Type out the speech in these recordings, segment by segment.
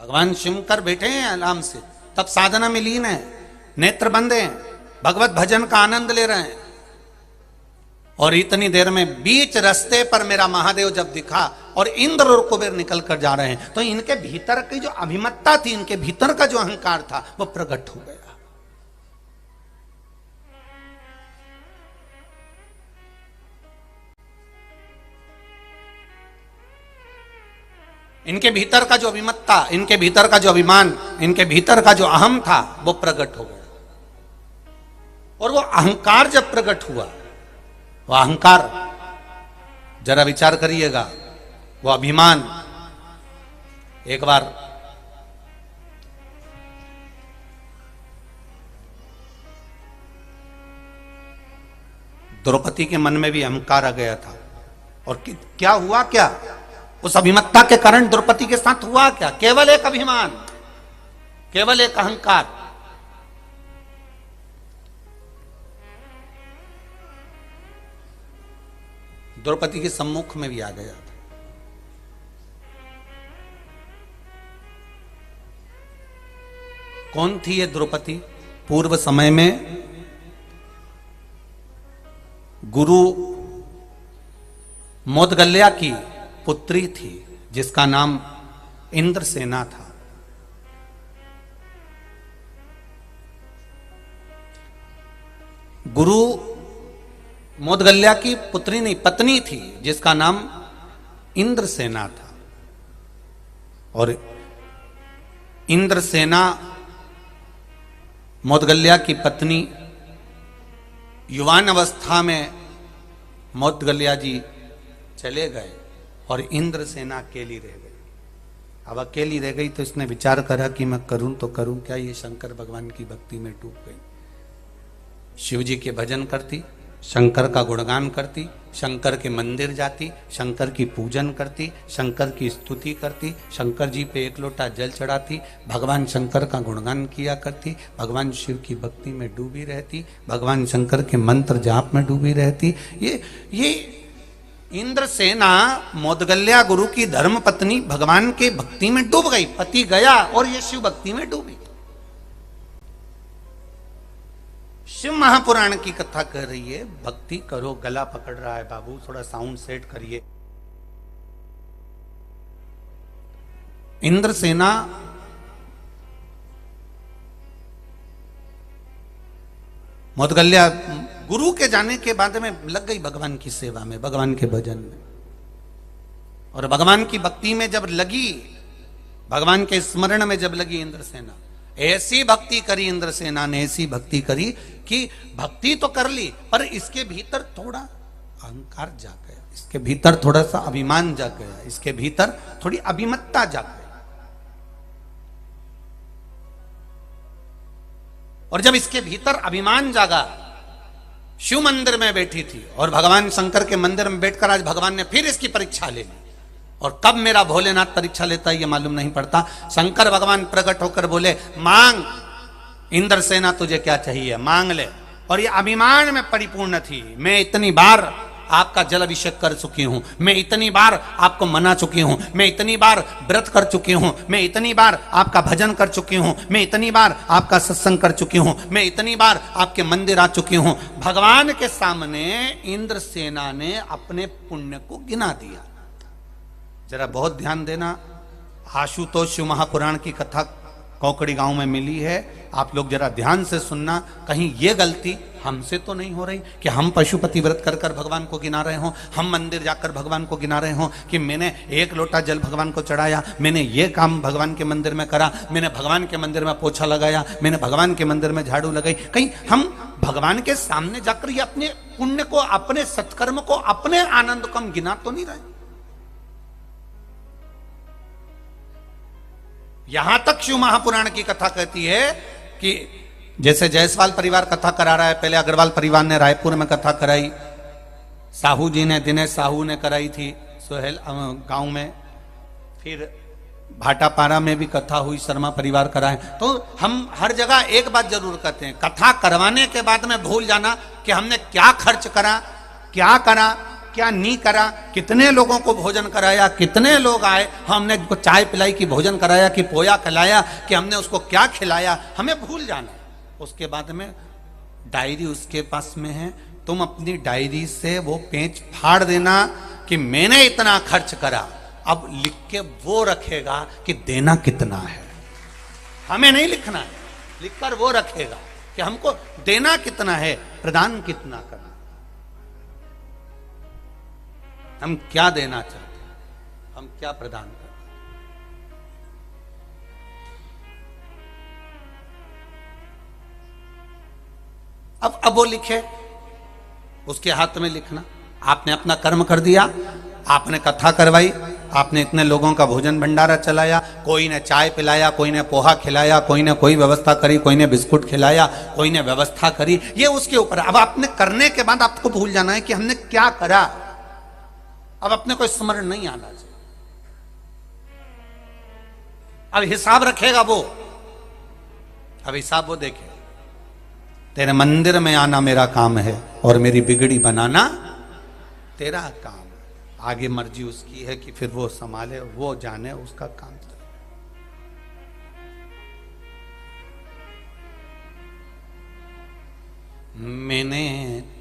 भगवान शिवकर बैठे हैं आराम से, तब साधना में लीन है, नेत्र बंद हैं, भगवत भजन का आनंद ले रहे हैं। और इतनी देर में बीच रास्ते पर मेरा महादेव जब दिखा और इंद्र और कुबेर निकल कर जा रहे हैं, तो इनके भीतर की जो अभिमत्ता थी, इनके भीतर का जो अहंकार था, वो प्रकट हो गया। इनके भीतर का जो अभिमत्ता, इनके भीतर का जो अभिमान, इनके भीतर का जो अहम था, वो प्रकट हो गया। और वो अहंकार जब प्रकट हुआ, वो अहंकार, जरा विचार करिएगा, वो अभिमान, एक बार द्रौपदी के मन में भी अहंकार आ गया था। और क्या हुआ, क्या उस अभिमत्ता के कारण द्रौपदी के साथ हुआ क्या? केवल एक अभिमान, केवल एक अहंकार। द्रौपदी के सम्मुख में भी आ गया था। कौन थी ये द्रौपदी? पूर्व समय में गुरु मोदगल्या की पुत्री थी, जिसका नाम इंद्रसेना था। गुरु मोदगल्या की पुत्री नहीं, पत्नी थी, जिसका नाम इंद्रसेना था। और इंद्रसेना मोदगल्या की पत्नी, युवान अवस्था में मोदगल्या जी चले गए और इंद्रसेना अकेली रह गई। अब अकेली रह गई तो इसने विचार करा कि मैं करूं तो करूं क्या। ये शंकर भगवान की भक्ति में डूब गई। शिव जी के भजन करती, शंकर का गुणगान करती, शंकर के मंदिर जाती, शंकर की पूजन करती, शंकर की स्तुति करती, शंकर जी पे एक लोटा जल चढ़ाती, भगवान शंकर का गुणगान किया करती, भगवान शिव की भक्ति में डूबी रहती, भगवान शंकर के मंत्र जाप में डूबी रहती। ये इंद्रसेना मोदगल्या गुरु की धर्म पत्नी भगवान के भक्ति में डूब गई। पति गया और ये शिव भक्ति में डूबी। शिव महापुराण की कथा कह रही है, भक्ति करो। गला पकड़ रहा है बाबू, थोड़ा साउंड सेट करिए। इंद्रसेना मोदगल्या गुरु के जाने के बाद में लग गई भगवान की सेवा में, भगवान के भजन में। और भगवान की भक्ति में जब लगी, भगवान के स्मरण में जब लगी इंद्रसेना, ऐसी भक्ति करी इंद्रसेना ने, ऐसी भक्ति करी कि भक्ति तो कर ली, पर इसके भीतर थोड़ा अहंकार जाग गया, इसके भीतर थोड़ा सा अभिमान जाग गया, इसके भीतर थोड़ी अभिमत्ता जाग गई। और जब इसके भीतर अभिमान जागा, शिव मंदिर में बैठी थी और भगवान शंकर के मंदिर में बैठकर आज भगवान ने फिर इसकी परीक्षा ले ली। और कब मेरा भोलेनाथ परीक्षा लेता है ये मालूम नहीं पड़ता। शंकर भगवान प्रकट होकर बोले, मांग इंद्रसेना, तुझे क्या चाहिए मांग ले। और ये अभिमान में परिपूर्ण थी। मैं इतनी बार आपका जल अभिषेक कर चुकी हूं, मैं इतनी बार आपको मना चुकी हूं, मैं इतनी बार व्रत कर चुकी हूं, मैं इतनी बार आपका भजन कर चुकी हूं, मैं इतनी बार आपका सत्संग कर चुकी हूं, मैं इतनी बार आपके मंदिर आ चुकी हूं। भगवान के सामने इंद्रसेना ने अपने पुण्य को गिना दिया। जरा बहुत ध्यान देना, आशुतोष शिव महापुराण की कथा कोकड़ी गांव में मिली है। आप लोग जरा ध्यान से सुनना, कहीं ये गलती हमसे तो नहीं हो रही कि हम पशुपति व्रत कर कर भगवान को गिना रहे हों, हम मंदिर जाकर भगवान को गिना रहे हों कि मैंने एक लोटा जल भगवान को चढ़ाया, मैंने ये काम भगवान के मंदिर में करा, मैंने भगवान के मंदिर में पोछा लगाया, मैंने भगवान के मंदिर में झाड़ू लगाई। कहीं हम भगवान के सामने जाकर ये अपने पुण्य को, अपने सत्कर्म को, अपने आनंद को हम गिना तो नहीं रहे। यहां तक शिव महापुराण की कथा कहती है कि जैसे जायसवाल परिवार कथा करा रहा है, पहले अग्रवाल परिवार ने रायपुर में कथा कराई, साहू जी ने, दिनेश साहू ने कराई थी सोहेल गांव में, फिर भाटापारा में भी कथा हुई, शर्मा परिवार कराए। तो हम हर जगह एक बात जरूर कहते हैं, कथा करवाने के बाद में भूल जाना कि हमने क्या खर्च करा, क्या करा, क्या नहीं करा, कितने लोगों को भोजन कराया, कितने लोग आए, हमने उनको चाय पिलाई कि भोजन कराया कि पोया खिलाया कि हमने उसको क्या खिलाया, हमें भूल जाना। उसके बाद में डायरी उसके पास में है, तुम अपनी डायरी से वो पेज फाड़ देना कि मैंने इतना खर्च करा, अब लिख के वो रखेगा कि देना कितना है। हमें नहीं लिखना है, लिखकर वो रखेगा कि हमको देना कितना है, प्रदान कितना करना, हम क्या देना चाहते हैं, हम क्या प्रदान करते हैं। अब वो लिखे, उसके हाथ में लिखना। आपने अपना कर्म कर दिया, आपने कथा करवाई, आपने इतने लोगों का भोजन भंडारा चलाया, कोई ने चाय पिलाया, कोई ने पोहा खिलाया, कोई ने कोई व्यवस्था करी, कोई ने बिस्कुट खिलाया, कोई ने व्यवस्था करी, ये उसके ऊपर। अब आपने करने के बाद आपको भूल जाना है कि हमने क्या करा, अब अपने को स्मरण नहीं आना चाहिए। अब हिसाब रखेगा वो, अब हिसाब वो देखे, तेरे मंदिर में आना मेरा काम है और मेरी बिगड़ी बनाना तेरा काम। आगे मर्जी उसकी है कि फिर वो संभाले, वो जाने, उसका काम। मैंने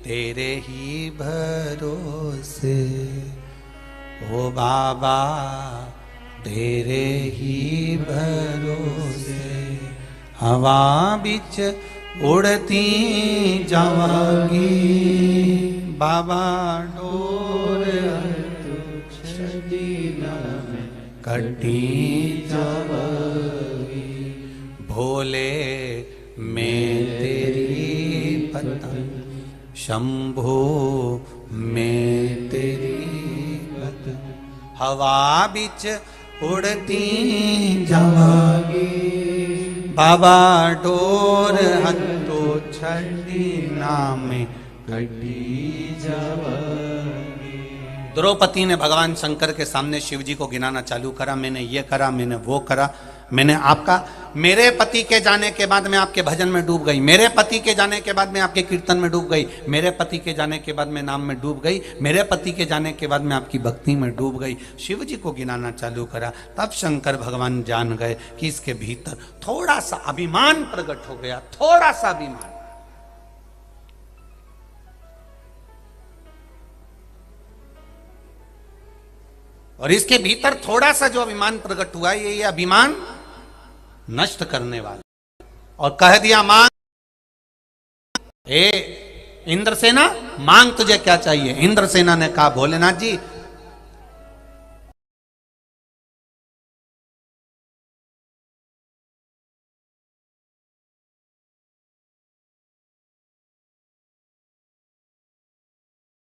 तेरे ही भरोसे ओ बाबा, तेरे ही भरोसे हवा बिच उड़ती जावागी, बाबा डोर कटी जावागी, भोले मैं तेरी पतंग, शंभो मैं तेरी पतंग, हवा बिच उड़ती जावागी, बाबा डोर हंतो छड़ी नामे कटी जावागी। द्रौपदी ने भगवान शंकर के सामने शिव जी को गिनाना चालू करा, मैंने ये करा, मैंने वो करा, मैंने आपका, मेरे पति के जाने के बाद मैं आपके भजन में डूब गई, मेरे पति के जाने के बाद मैं आपके कीर्तन में डूब गई, मेरे पति के जाने के बाद मैं नाम में डूब गई, मेरे पति के जाने के बाद मैं आपकी भक्ति में डूब गई। शिव जी को गिनाना चालू करा, तब शंकर भगवान जान गए कि इसके भीतर थोड़ा सा अभिमान प्रकट हो गया, थोड़ा सा अभिमान। और इसके भीतर थोड़ा सा जो अभिमान प्रकट हुआ, ये अभिमान नष्ट करने वाला। और कह दिया, मांग ए इंद्रसेना, मांग तुझे क्या चाहिए। इंद्रसेना ने कहा, भोलेनाथ जी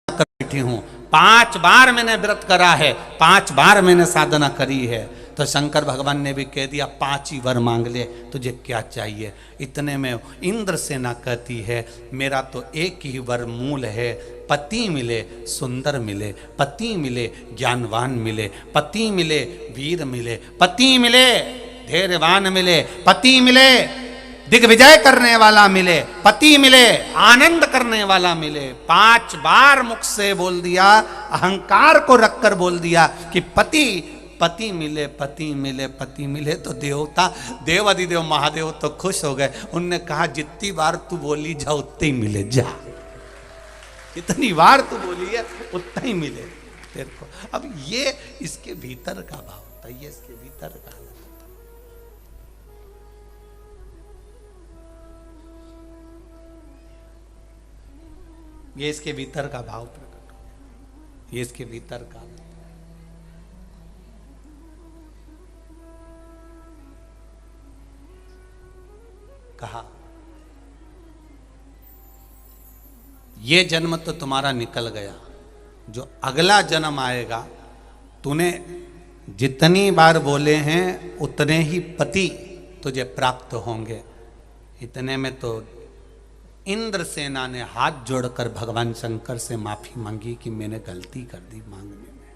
बैठी हूं, 5 बार मैंने व्रत करा है, 5 बार मैंने साधना करी है। तो शंकर भगवान ने भी कह दिया, 5 ही वर मांग ले, तुझे क्या चाहिए। इतने में इंद्रसेना कहती है, मेरा तो एक ही वर मूल है, पति मिले सुंदर मिले, पति मिले ज्ञानवान मिले, पति मिले वीर मिले, पति मिले धैर्यवान मिले, पति मिले दिग्विजय करने वाला मिले, पति मिले आनंद करने वाला मिले। 5 बार मुख से बोल दिया, अहंकार को रखकर बोल दिया कि पति मिले, पति मिले, पति मिले। तो देवता, देव अधिदेव महादेव तो खुश हो गए। उनने कहा, जितनी बार तू बोली जा उतने ही मिले, जा जितनी बार तू बोली है उतना ही मिले तेरे को। अब ये इसके भीतर का भाव होता है, ये इसके भीतर का। ये इसके भीतर का भाव प्रकट हो, ये इसके भीतर का। कहा, ये जन्म तो तुम्हारा निकल गया, जो अगला जन्म आएगा, तूने जितनी बार बोले हैं उतने ही पति तुझे प्राप्त होंगे। इतने में तो इंद्रसेना ने हाथ जोड़कर भगवान शंकर से माफी मांगी कि मैंने गलती कर दी मांगने में,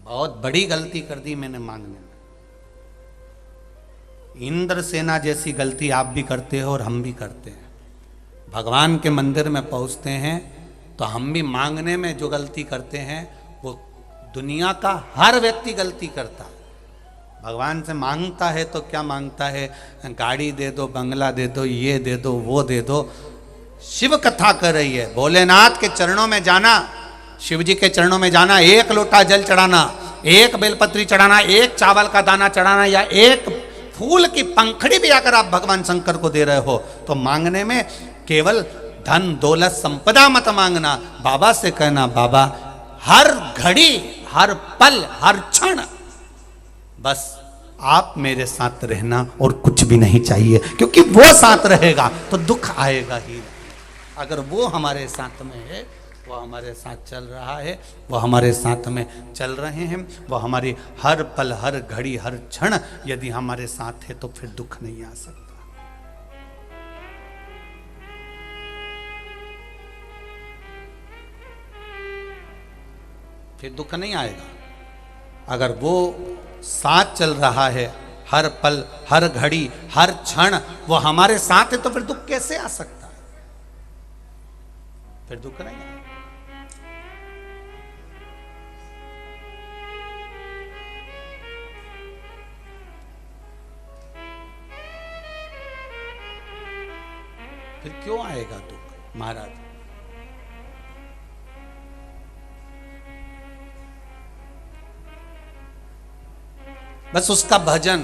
बहुत बड़ी गलती कर दी मैंने मांगने में। इंद्रसेना जैसी गलती आप भी करते हो और हम भी करते हैं। भगवान के मंदिर में पहुंचते हैं तो हम भी मांगने में जो गलती करते हैं वो दुनिया का हर व्यक्ति गलती करता है। भगवान से मांगता है तो क्या मांगता है? गाड़ी दे दो, बंगला दे दो, ये दे दो, वो दे दो। शिव कथा कर रही है, भोलेनाथ के चरणों में जाना, शिव जी के चरणों में जाना, एक लोटा जल चढ़ाना, एक बेलपत्री चढ़ाना, एक चावल का दाना चढ़ाना, या एक फूल की पंखड़ी भी अगर आप भगवान शंकर को दे रहे हो तो मांगने में केवल धन दौलत संपदा मत मांगना। बाबा से कहना, बाबा हर घड़ी, हर पल, हर क्षण बस आप मेरे साथ रहना और कुछ भी नहीं चाहिए, क्योंकि वो साथ रहेगा तो दुख आएगा ही। अगर वो हमारे साथ में है, वो हमारे साथ चल रहा है, वो हमारे साथ में चल रहे हैं, वो हमारी हर पल, हर घड़ी, हर क्षण यदि हमारे साथ है तो फिर दुख नहीं आ सकता। फिर दुख नहीं आएगा। अगर वो साथ चल रहा है, हर पल, हर घड़ी, हर क्षण वो हमारे साथ है तो फिर दुख कैसे आ सकता है? फिर दुख नहीं आएगा। फिर क्यों आएगा दुख महाराज? बस उसका भजन,